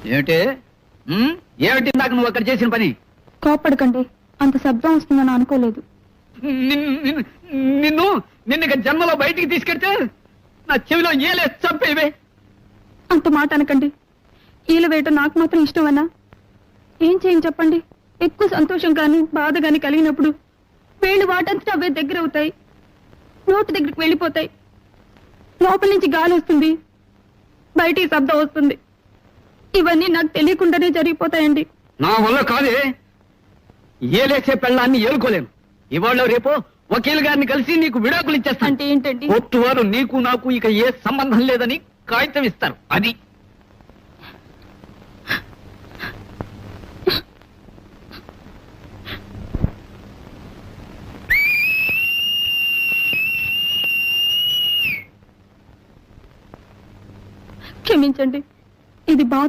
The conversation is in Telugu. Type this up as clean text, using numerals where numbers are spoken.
ఏమిటి ఏమిటి ఇందాక నువ్వు అక్కడ చేసిన పని? కోపడకండి, అంత శబ్దం వస్తుందని అనుకోలేదు. నిన్ను ఇక జన్మలో బయటికి తీసుకెడితే నా చెవిలో ఏలే చంపేవే. అంత మాట అనకండి. ఈల వేయటం నాకు మాత్రం ఇష్టమన్నా? ఏం చేయని చెప్పండి. ఎక్కువ సంతోషం కానీ బాధ కానీ కలిగినప్పుడు వేళ్ళు వాటంతటా అవే దగ్గర అవుతాయి, నోటి దగ్గరికి వెళ్ళిపోతాయి. లోపల నుంచి గాలి వస్తుంది, బయటికి శబ్దం వస్తుంది. ఇవన్నీ నాకు తెలియకుండానే జరిగిపోతాయండి. నా వల్ల కాదే. ఏలేసే పెళ్ళాన్ని ఏలుకోలేను. ఇవాళ రేపో వకీల్ గారిని కలిసి నీకు విడాకులు ఇచ్చేస్తాను. అంటే ఏంటండి? కోర్టు వారు నీకు నాకు ఇక ఏ సంబంధం లేదని కాగితం ఇస్తారు. అది క్షమించండి, ఇది బాధ